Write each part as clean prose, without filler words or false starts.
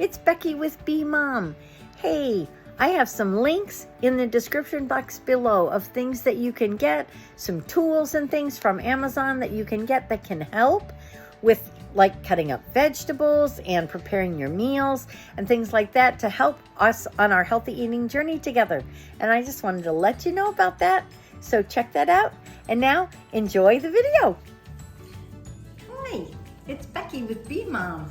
it's Becky with Bee Mom. Hey, I have some links in the description box below of things that you can get, some tools and things from Amazon that you can get that can help with like cutting up vegetables and preparing your meals and things like that to help us on our healthy eating journey together. And I just wanted to let you know about that. So check that out. And now enjoy the video. Hi, it's Becky with Bee Mom.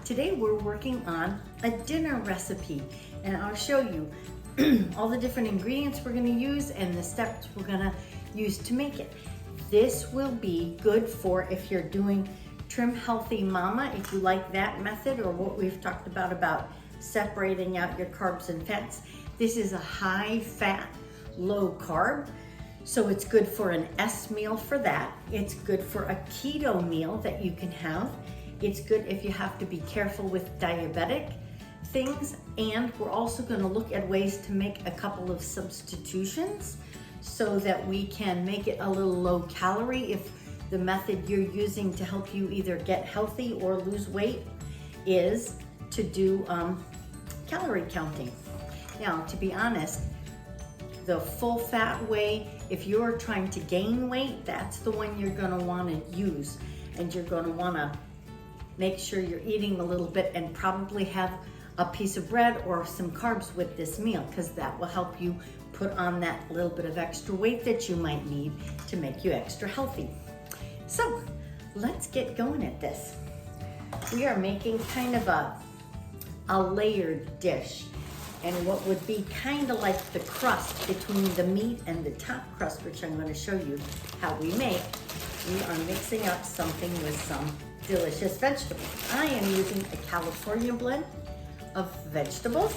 Today we're working on a dinner recipe, and I'll show you all the different ingredients we're going to use and the steps we're going to use to make it. This will be good for if you're doing Trim Healthy Mama, if you like that method, or what we've talked about separating out your carbs and fats. This is a high fat, low carb, so it's good for an S meal for that. It's good for a keto meal that you can have. It's good if you have to be careful with diabetic things, and we're also going to look at ways to make a couple of substitutions so that we can make it a little low calorie if the method you're using to help you either get healthy or lose weight is to do calorie counting. Now, to be honest, the full fat way, if you're trying to gain weight, that's the one you're going to want to use, and you're going to want to make sure you're eating a little bit and probably have a piece of bread or some carbs with this meal, because that will help you put on that little bit of extra weight that you might need to make you extra healthy. So let's get going at this. We are making kind of a layered dish, and what would be kind of like the crust between the meat and the top crust, which I'm going to show you how we make. We are mixing up something with some delicious vegetables. I am using a California blend of vegetables,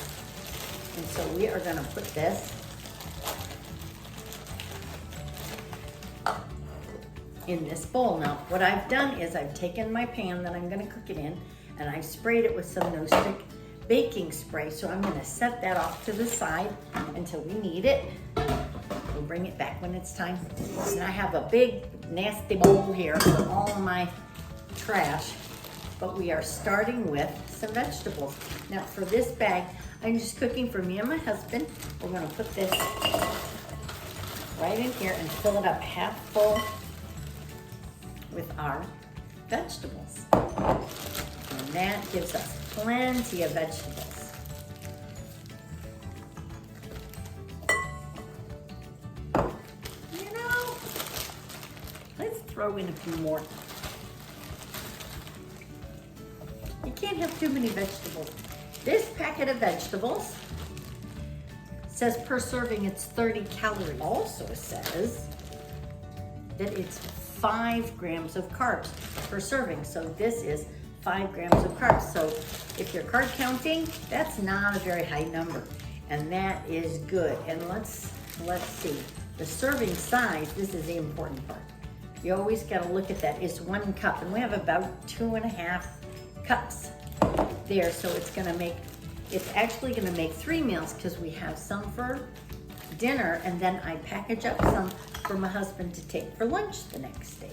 and so we are going to put this in this bowl. Now, what I've done is I've taken my pan that I'm going to cook it in, and I've sprayed it with some no-stick baking spray. So I'm going to set that off to the side until we need it. We'll bring it back when it's time. And I have a big nasty bowl here with all of my trash, but we are starting with some vegetables. Now, for this bag, I'm just cooking for me and my husband. We're going to put this right in here and fill it up half full with our vegetables. And that gives us plenty of vegetables. You know, let's throw in a few more. You can't have too many vegetables. This packet of vegetables says per serving it's 30 calories. Also says that it's 5 grams of carbs per serving. So this is 5 grams of carbs. So if you're carb counting, that's not a very high number, and that is good. And let's see, the serving size. This is the important part. You always got to look at that. It's 1 cup, and we have about 2.5 cups there. So it's actually going to make 3 meals, because we have some for dinner, and then I package up some for my husband to take for lunch the next day.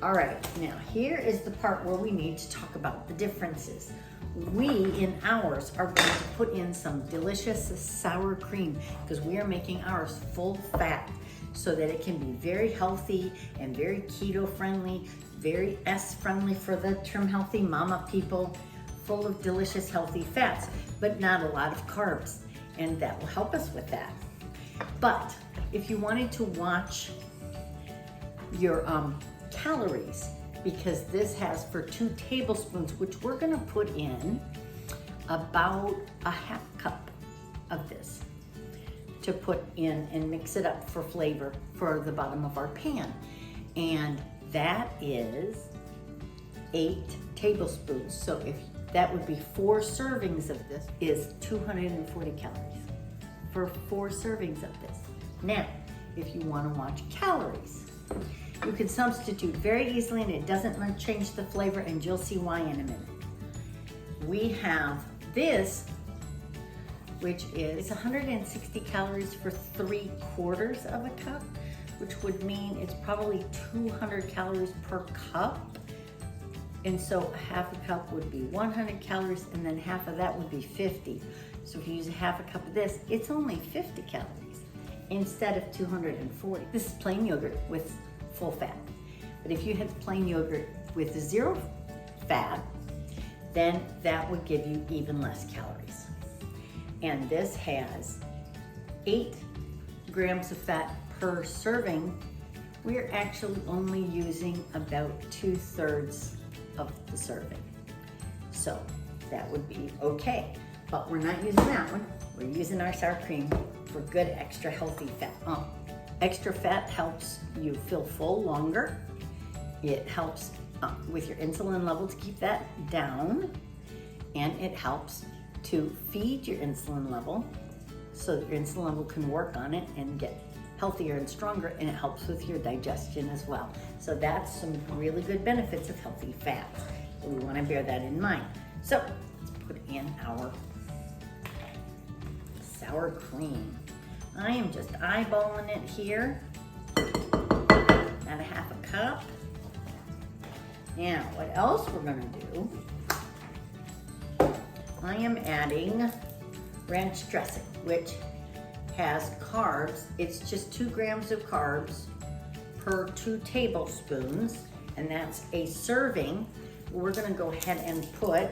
All right, now here is the part where we need to talk about the differences. We, in ours, are going to put in some delicious sour cream, because we are making ours full fat so that it can be very healthy and very keto friendly, very S friendly for the Trim Healthy Mama people, full of delicious healthy fats, but not a lot of carbs, and that will help us with that. But if you wanted to watch your calories, because this has for 2 tablespoons, which we're going to put in about a half cup of this to put in and mix it up for flavor for the bottom of our pan. And that is 8 tablespoons. So if that would be 4 servings of this, is 240 calories for 4 servings of this. Now, if you want to watch calories, you can substitute very easily, and it doesn't change the flavor, and you'll see why in a minute. We have this, which is 160 calories for 3/4 of a cup, which would mean it's probably 200 calories per cup. And so a half a cup would be 100 calories, and then half of that would be 50. So if you use a half a cup of this, it's only 50 calories instead of 240. This is plain yogurt with full fat. But if you had plain yogurt with 0 fat, then that would give you even less calories. And this has 8 grams of fat per serving. We're actually only using about 2/3 of the serving. So that would be okay. But we're not using that one. We're using our sour cream for good extra healthy fat. Extra fat helps you feel full longer. It helps with your insulin level to keep that down. And it helps to feed your insulin level so that your insulin level can work on it and get healthier and stronger, and it helps with your digestion as well. So that's some really good benefits of healthy fats. So we want to bear that in mind. So let's put in our sour cream. I am just eyeballing it here. Add a half a cup. Now, what else we're gonna do, I am adding ranch dressing, which has carbs. It's just 2 grams of carbs per 2 tablespoons, and that's a serving. We're gonna go ahead and put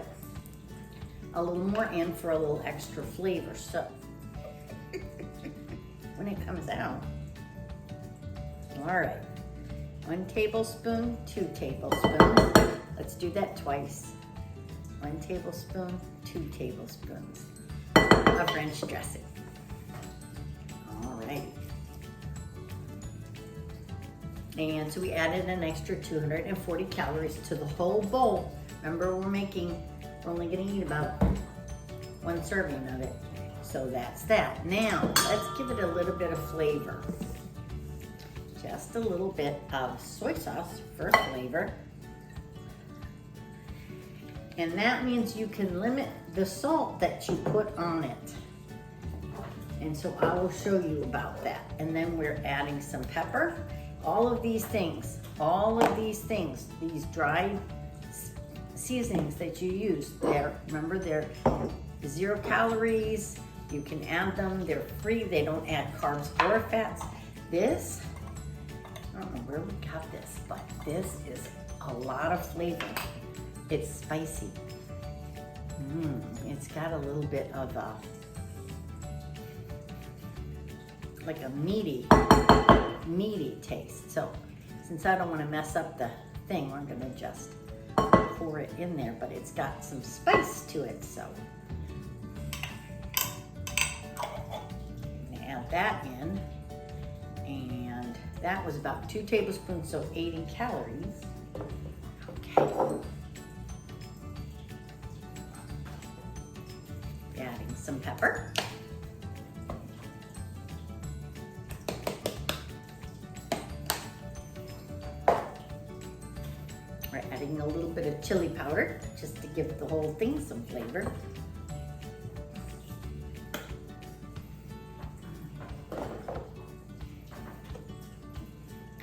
a little more in for a little extra flavor. So when it comes out, all right, 1 tablespoon, 2 tablespoons. Let's do that twice. 1 tablespoon, 2 tablespoons of ranch dressing. All right. And so we added an extra 240 calories to the whole bowl. Remember, we're only gonna eat about 1 serving of it. So that's that. Now, let's give it a little bit of flavor. Just a little bit of soy sauce for flavor. And that means you can limit the salt that you put on it. And so I will show you about that. And then we're adding some pepper. All of these things, these dry seasonings that you use, remember they're 0 calories. You can add them, they're free. They don't add carbs or fats. This, I don't know where we got this, but this is a lot of flavor. It's spicy. It's got a little bit of like a meaty taste. So since I don't want to mess up the thing, we're gonna just pour it in there, but it's got some spice to it, so. I'm gonna add that in, and that was about 2 tablespoons, so 80 calories. Okay. Adding some pepper. We're adding a little bit of chili powder just to give the whole thing some flavor.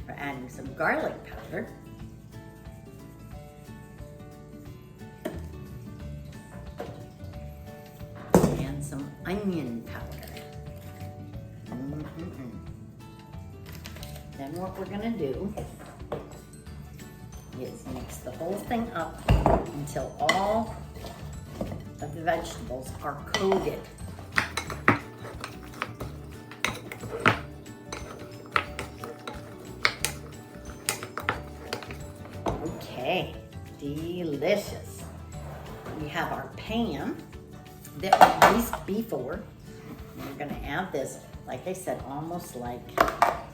We're adding some garlic powder. And some onion powder. Then what we're gonna do is mix the whole thing up until all of the vegetables are coated. Okay, delicious. We have our pan that we greased before. And we're gonna add this, like I said, almost like a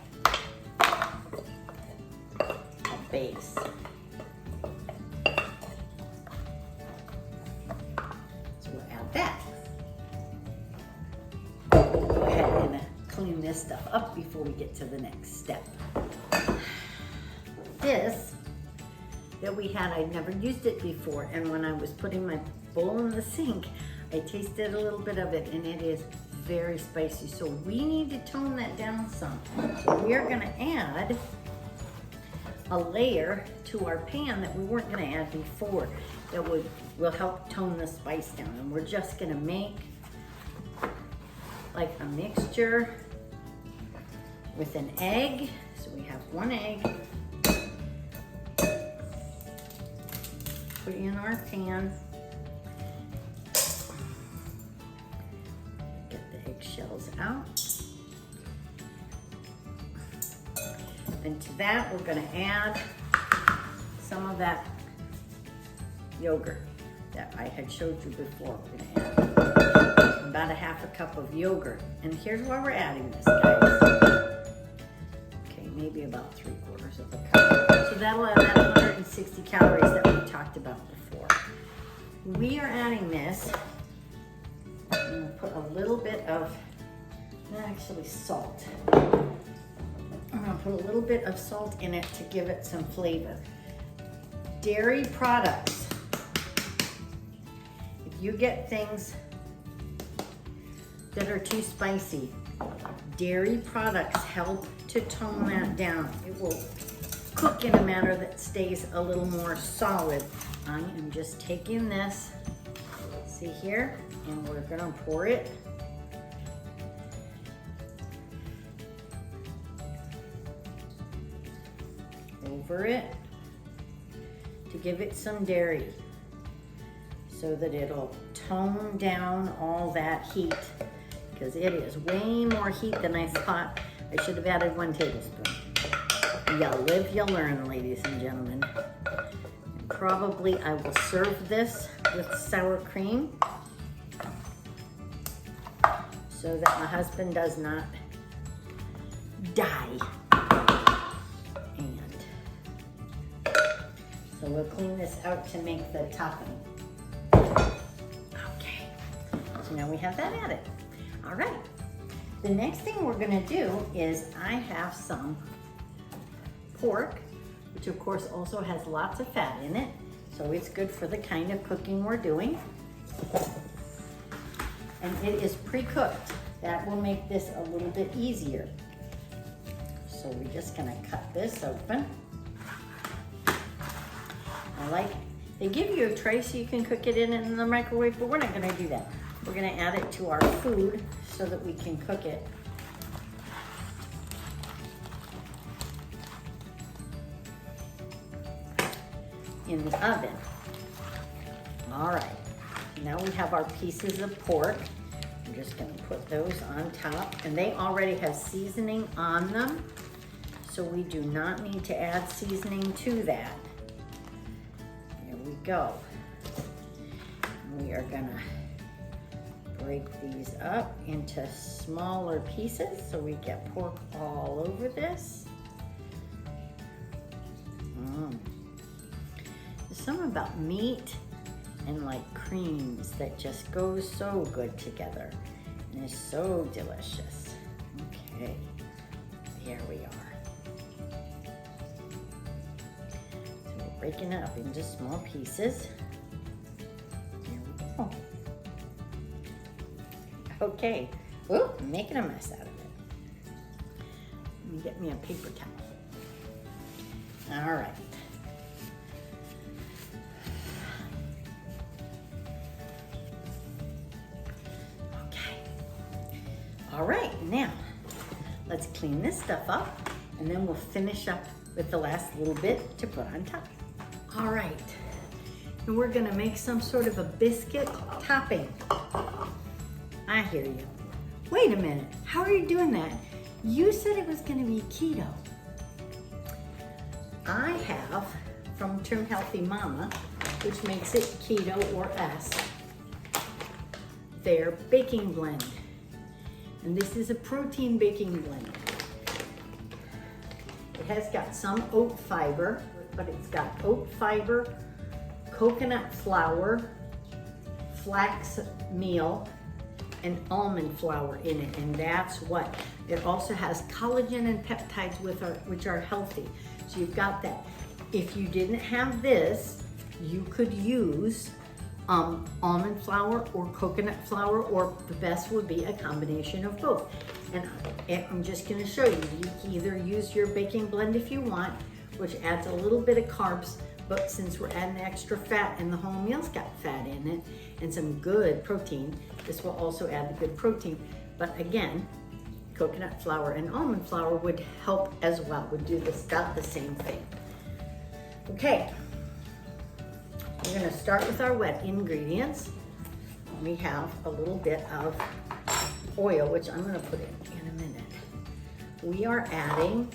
base. That. Go ahead and clean this stuff up before we get to the next step. This that we had, I'd never used it before, and when I was putting my bowl in the sink, I tasted a little bit of it, and it is very spicy. So we need to tone that down some. So we are gonna add a layer to our pan that we weren't gonna add before that will help tone the spice down. And we're just gonna make like a mixture with an egg. So we have 1 egg. Put it in our pan. Get the eggshells out. And to that, we're gonna add some of that yogurt that I had showed you before. We're gonna add about a 1/2 cup of yogurt. And here's why we're adding this, guys. Okay, maybe about 3/4 of a cup. So that'll add that 160 calories that we talked about before. We are adding this, I'm gonna put a little bit of, actually salt. I'm gonna put a little bit of salt in it to give it some flavor. Dairy products. If you get things that are too spicy, dairy products help to tone that down. It will cook in a manner that stays a little more solid. I am just taking this, see here, and we're gonna pour it over it to give it some dairy so that it'll tone down all that heat, because it is way more heat than I thought. I should have added 1 tablespoon. You live, you learn, ladies and gentlemen. And probably I will serve this with sour cream so that my husband does not die. So we'll clean this out to make the topping. Okay, so now we have that added. All right, the next thing we're gonna do is I have some pork, which of course also has lots of fat in it, so it's good for the kind of cooking we're doing. And it is pre-cooked. That will make this a little bit easier. So we're just gonna cut this open. They give you a tray so you can cook it in the microwave, but we're not gonna do that. We're gonna add it to our food so that we can cook it. In the oven. All right, now we have our pieces of pork. I'm just gonna put those on top, and they already have seasoning on them, so we do not need to add seasoning to that. Go. We are gonna break these up into smaller pieces so we get pork all over this. There's something about meat and like creams that just goes so good together and is so delicious. Okay, here we are. Breaking it up into small pieces. There we go. Okay. Oh, I'm making a mess out of it. Let me get me a paper towel. All right. Okay. All right, now let's clean this stuff up and then we'll finish up with the last little bit to put on top. All right, and we're gonna make some sort of a biscuit topping. I hear you. Wait a minute, how are you doing that? You said it was gonna be keto. I have from Trim Healthy Mama, which makes it keto or S, their baking blend. And this is a protein baking blend. It has got some oat fiber, but it's got oat fiber, coconut flour, flax meal, and almond flour in it, and that's what. It also has collagen and peptides which are healthy. So you've got that. If you didn't have this, you could use almond flour or coconut flour, or the best would be a combination of both. And I'm just gonna show you. You can either use your baking blend if you want, which adds a little bit of carbs, but since we're adding extra fat and the whole meal's got fat in it and some good protein, this will also add the good protein. But again, coconut flour and almond flour would help as well, would do about the same thing. Okay, we're gonna start with our wet ingredients. We have a little bit of oil, which I'm gonna put in a minute. We are adding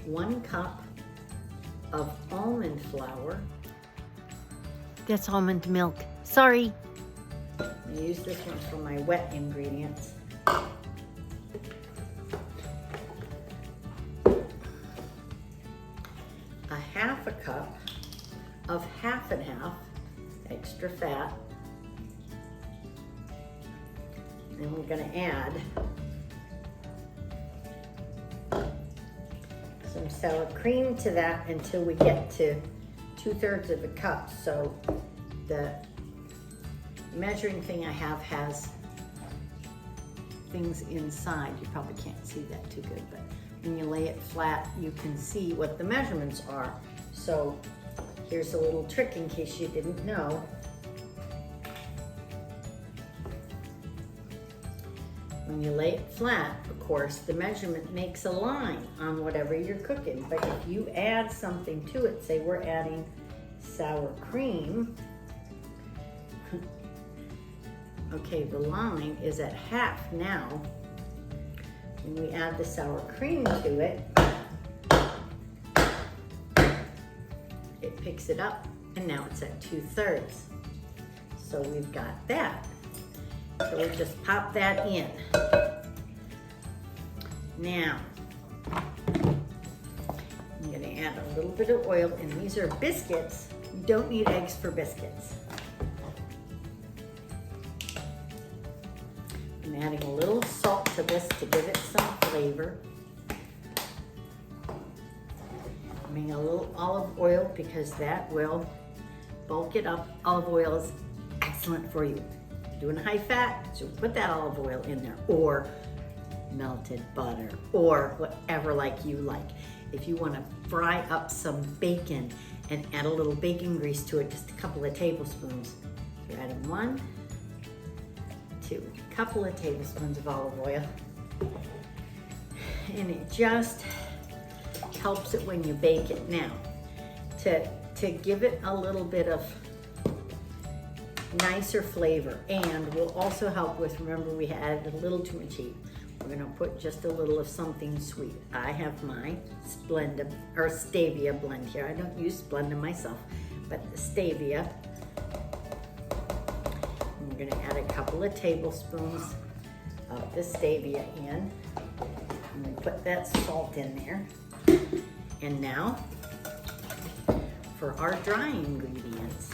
1 cup of almond flour. That's almond milk, sorry. I use this one for my wet ingredients. A 1/2 cup of 1/2 and 1/2 extra fat. And we're gonna add some sour cream to that until we get to 2/3 of a cup. So the measuring thing I have has things inside. You probably can't see that too good, but when you lay it flat, you can see what the measurements are. So here's a little trick in case you didn't know. When you lay it flat, of course, the measurement makes a line on whatever you're cooking. But if you add something to it, say we're adding sour cream, okay, the line is at 1/2 now. When we add the sour cream to it, it picks it up, and now it's at 2/3. So we've got that. So we'll just pop that in. Now, I'm gonna add a little bit of oil, and these are biscuits. You don't need eggs for biscuits. I'm adding a little salt to this to give it some flavor. I'm adding a little olive oil because that will bulk it up. Olive oil is excellent for you. Doing high fat, so put that olive oil in there, or melted butter, or whatever like you like. If you want to fry up some bacon and add a little bacon grease to it, just a couple of tablespoons. You're adding 1, 2, a couple of tablespoons of olive oil. And it just helps it when you bake it. Now, to give it a little bit of nicer flavor, and will also help with, remember we added a little too much heat. We're gonna put just a little of something sweet. I have my Splenda or stevia blend here. I don't use Splenda myself, but the stevia. And we're gonna add a couple of tablespoons of the stevia in. And we put that salt in there. And now for our dry ingredients.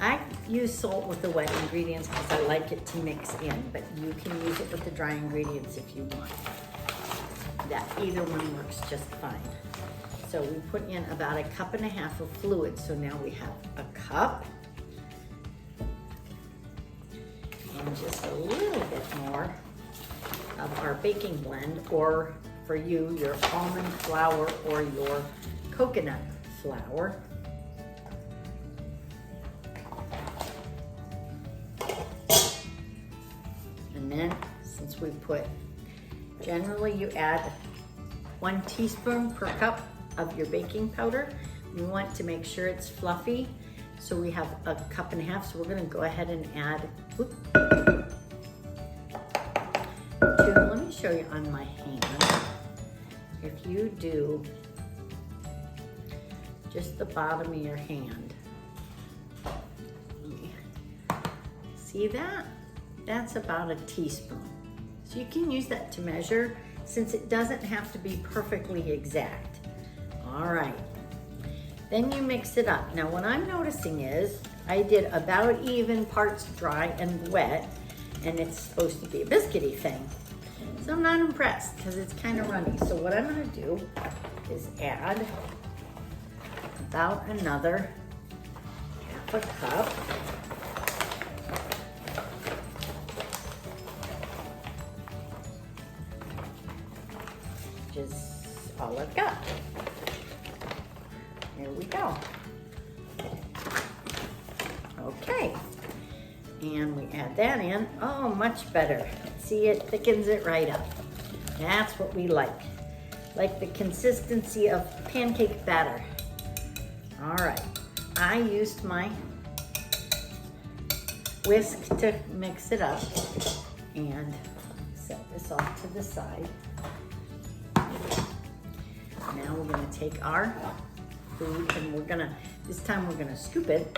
I use salt with the wet ingredients because I like it to mix in, but you can use it with the dry ingredients if you want. That either one works just fine. So we put in about 1.5 cups of fluid. So now we have a cup and just a little bit more of our baking blend, or for you, your almond flour or your coconut flour. And then, since we put, generally you add 1 teaspoon per cup of your baking powder. We want to make sure it's fluffy. So we have 1.5 cups. So we're gonna go ahead and add, 2, let me show you on my hand. If you do just the bottom of your hand, see that? That's about 1 teaspoon. So you can use that to measure, since it doesn't have to be perfectly exact. All right, then you mix it up. Now what I'm noticing is I did about even parts dry and wet, and it's supposed to be a biscuity thing. So I'm not impressed because it's kind of runny. So what I'm gonna do is add about another 1/2 cup. Just all I've got. There we go. Okay, and we add that in. Oh, much better. See, it thickens it right up. That's what we like the consistency of pancake batter. All right, I used my whisk to mix it up and set this off to the side. Now we're gonna take our food and this time we're gonna scoop it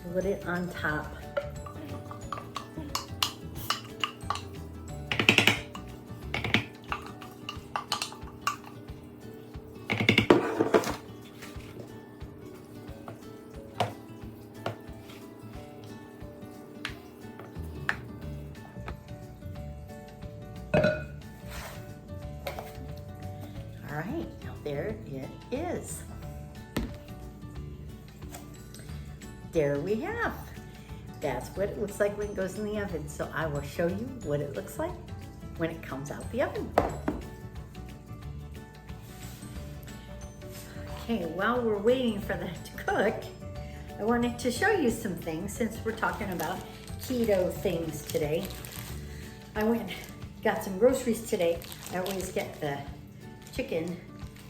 and put it on top. All right, now there it is. There we have. That's what it looks like when it goes in the oven. So I will show you what it looks like when it comes out the oven. Okay, while we're waiting for that to cook, I wanted to show you some things since we're talking about keto things today. I got some groceries today. I always get the chicken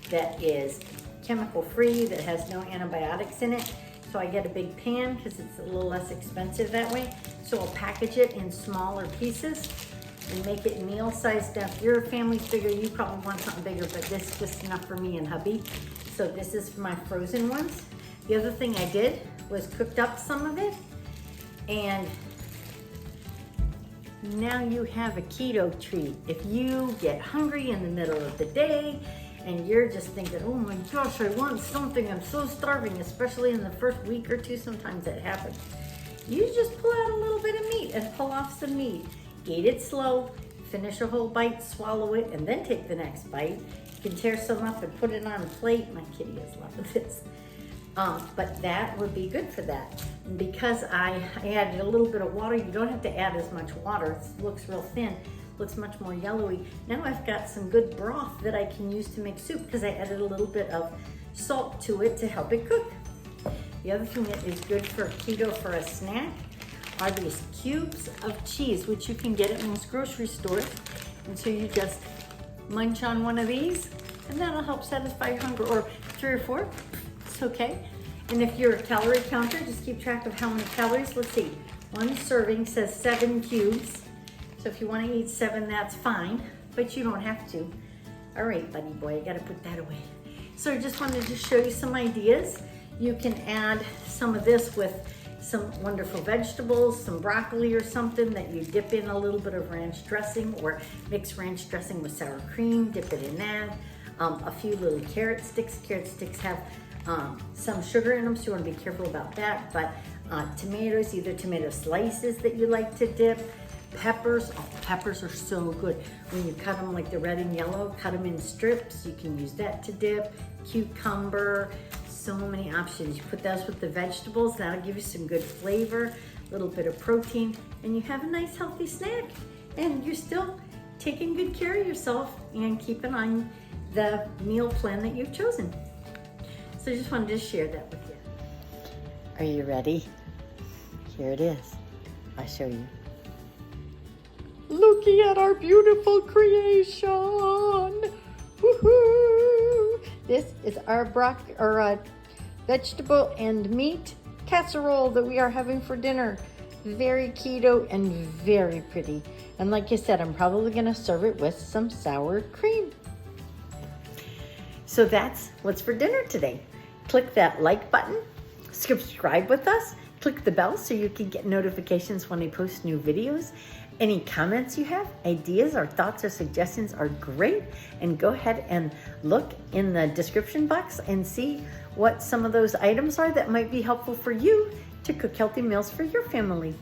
that is chemical free, that has no antibiotics in it. So I get a big pan because it's a little less expensive that way. So I'll package it in smaller pieces and make it meal sized. Now if your family's bigger, you probably want something bigger, but this is just enough for me and hubby. So this is for my frozen ones. The other thing I did was cooked up some of it, and now you have a keto treat. If you get hungry in the middle of the day and you're just thinking, oh my gosh, I want something, I'm so starving, especially in the first week or two, sometimes that happens. You just pull out a little bit of meat and pull off some meat. Eat it slow, finish a whole bite, swallow it, and then take the next bite. You can tear some up and put it on a plate. My kitty has loved this. But that would be good for that. And because I added a little bit of water, you don't have to add as much water. It looks real thin, looks much more yellowy. Now I've got some good broth that I can use to make soup because I added a little bit of salt to it to help it cook. The other thing that is good for keto for a snack are these cubes of cheese, which you can get at most grocery stores. And so you just munch on one of these and that'll help satisfy your hunger, or 3 or 4. It's okay. And if you're a calorie counter, just keep track of how many calories. Let's see, one serving says 7 cubes. So if you want to eat 7, that's fine, but you don't have to. All right, buddy boy, I gotta put that away. So I just wanted to show you some ideas. You can add some of this with some wonderful vegetables, some broccoli or something that you dip in a little bit of ranch dressing, or mix ranch dressing with sour cream, dip it in that. A few little carrot sticks. Carrot sticks have some sugar in them, so you want to be careful about that. But tomatoes, either tomato slices that you like to dip. Peppers, oh, peppers are so good. When you cut them like the red and yellow, cut them in strips. You can use that to dip. Cucumber, so many options. You put those with the vegetables, that'll give you some good flavor, a little bit of protein, and you have a nice healthy snack. And you're still taking good care of yourself and keeping on the meal plan that you've chosen. So I just wanted to share that with you. Are you ready? Here it is. I'll show you. Looking at our beautiful creation. Woohoo! This is our vegetable and meat casserole that we are having for dinner. Very keto and very pretty. And like I said, I'm probably gonna serve it with some sour cream. So that's what's for dinner today. Click that like button, subscribe with us, click the bell so you can get notifications when I post new videos. Any comments you have, ideas or thoughts or suggestions are great. And go ahead and look in the description box and see what some of those items are that might be helpful for you to cook healthy meals for your family.